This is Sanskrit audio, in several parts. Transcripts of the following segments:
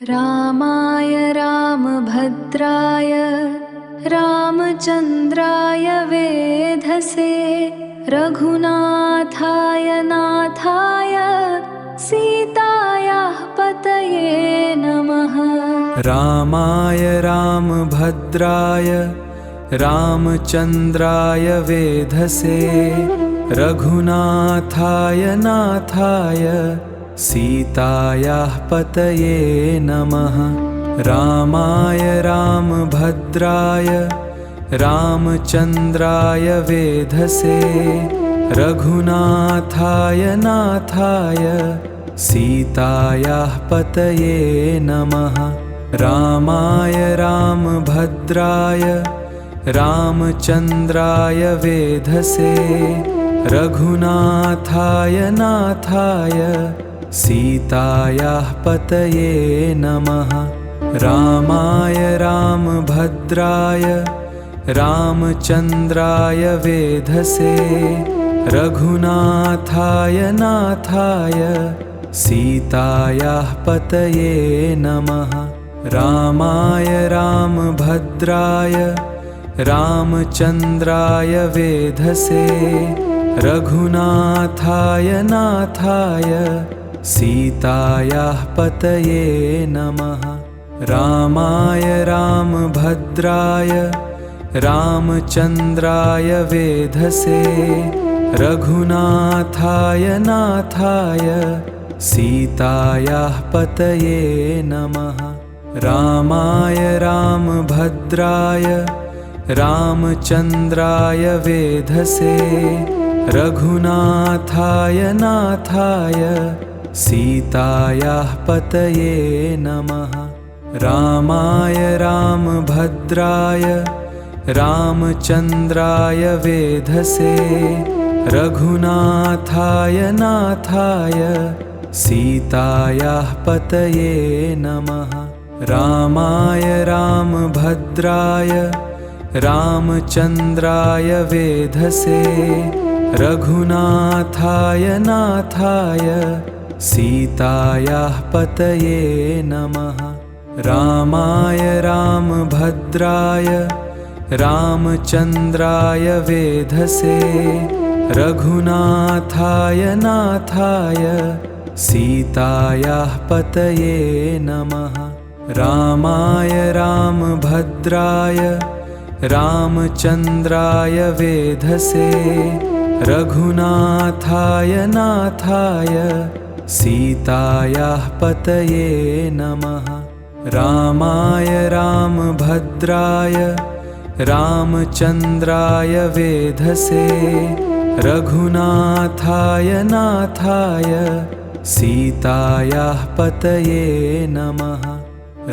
रामाय रामभद्राय रामचन्द्राय वेधसे रघुनाथाय नाथाय सीतायाः पतये नमः। रामाय रामभद्राय रामचन्द्राय वेधसे रघुनाथाय नाथाय सीतायाः पतये नमः। रामाय रामभद्राय रामचन्द्राय वेधसे रघुनाथाय नाथाय सीतायाः पतये नमः। रामाय रामभद्राय रामचन्द्राय वेधसे रघुनाथाय नाथाय सीतायाः पतये नमः। रामाय रामभद्राय रामचन्द्राय वेधसे रघुनाथाय नाथाय सीतायाः पतये नमः। रामाय रामभद्राय रामचन्द्राय वेधसे रघुनाथाय नाथाय सीतायाः पतये नमः। रामाय रामभद्राय रामचन्द्राय वेधसे रघुनाथाय नाथाय सीतायाः पतये नमः। रामाय रामभद्राय रामचन्द्राय वेधसे रघुनाथाय नाथाय सीतायाः पतये नमः। रामाय रामभद्राय रामचन्द्राय वेधसे रघुनाथाय नाथाय सीतायाः पतये नमः। रामाय रामभद्राय रामचन्द्राय वेधसे रघुनाथाय नाथाय सीतायाः पतये नमः। रामाय रामभद्राय रामचन्द्राय वेधसे रघुनाथाय नाथाय सीतायाः पतये नमः। रामाय रामभद्राय रामचन्द्राय वेधसे रघुनाथाय नाथाय सीतायाः पतये नमः। रामाय रामभद्राय रामचन्द्राय वेधसे रघुनाथाय नाथाय सीतायाः पतये नमः।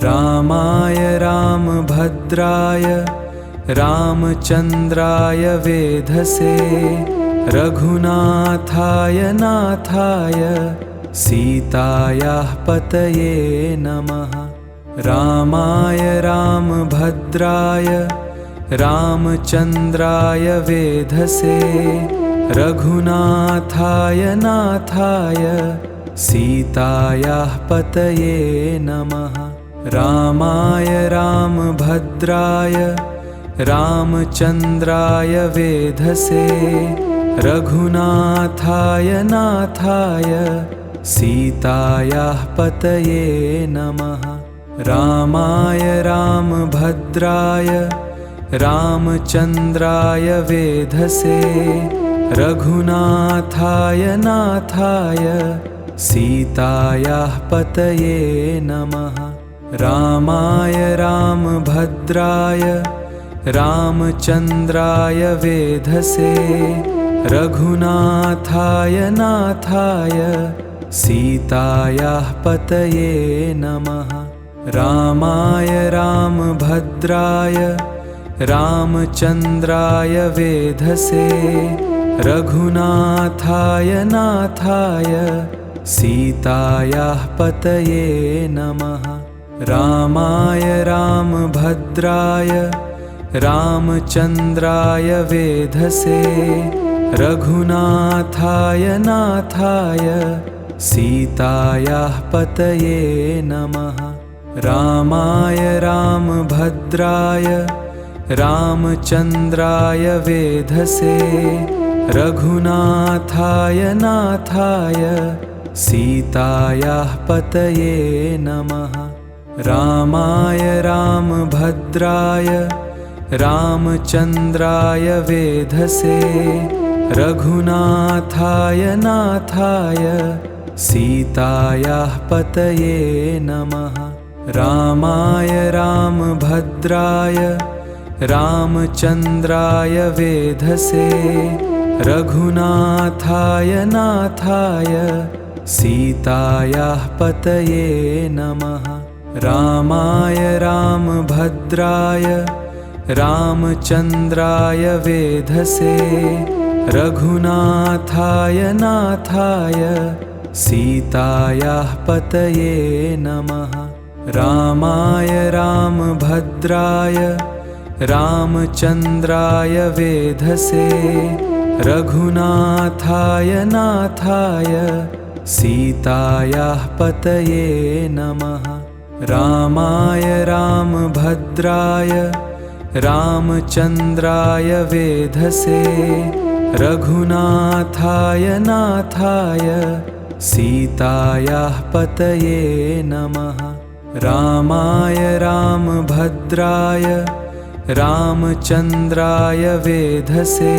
रामाय रामभद्राय रामचन्द्राय वेधसे रघुनाथाय नाथाय सीतायाः पतये नमः। रामाय रामभद्राय रामचन्द्राय वेधसे रघुनाथाय नाथाय सीतायाः पतये नमः। रामाय रामभद्राय रामचन्द्राय वेधसे रघुनाथाय नाथाय सीतायाः पतये नमः। रामाय रामभद्राय रामचन्द्राय वेधसे रघुनाथाय नाथाय सीतायाः पतये नमः। रामाय रामभद्राय रामचन्द्राय वेधसे रघुनाथाय नाथाय सीतायाः पतये नमः। रामाय रामभद्राय रामचन्द्राय वेधसे रघुनाथाय नाथाय सीतायाः पतये नमः। रामाय रामभद्राय रामचन्द्राय वेधसे रघुनाथाय नाथाय सीतायाः पतये नमः। रामाय रामभद्राय रामचन्द्राय वेधसे रघुनाथाय नाथाय सीतायाः पतये नमः। रामाय रामभद्राय रामचन्द्राय वेधसे रघुनाथाय नाथाय सीतायाः पतये नमः। रामाय रामभद्राय रामचन्द्राय वेधसे रघुनाथाय नाथाय सीतायाः पतये नमः। रामाय रामभद्राय रामचन्द्राय वेधसे रघुनाथाय नाथाय सीतायाः पतये नमः। रामाय रामभद्राय रामचन्द्राय वेधसे रघुनाथाय नाथाय सीतायाः पतये नमः। रामाय रामभद्राय रामचन्द्राय वेधसे रघुनाथाय नाथाय सीतायाः पतये नमः। रामाय रामभद्राय रामचन्द्राय वेधसे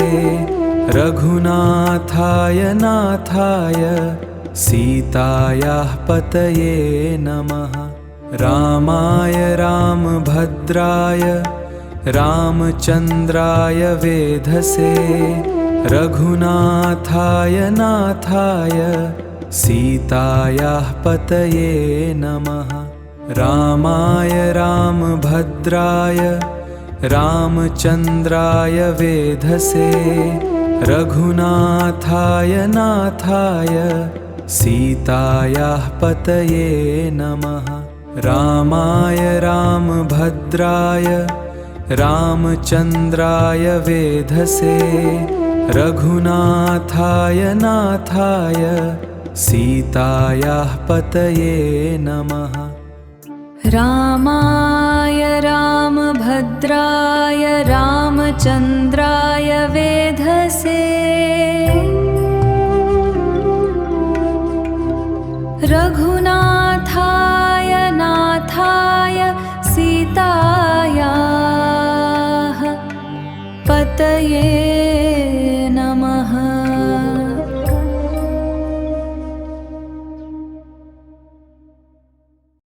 रघुनाथाय नाथाय सीतायाः पतये नमः। रामाय रामभद्राय रामचन्द्राय वेधसे रघुनाथाय नाथाय सीतायाः पतये नमः। रामाय रामभद्राय रामचन्द्राय वेधसे रघुनाथाय नाथाय सीतायाः पतये नमः। रामाय रामभद्राय रामचन्द्राय वेधसे रघुनाथाय नाथाय सीतायाः पतये नमः। रामाय रामभद्राय रामचन्द्राय वेधसे रघुनाथाय नाथाय सीतायाः पतये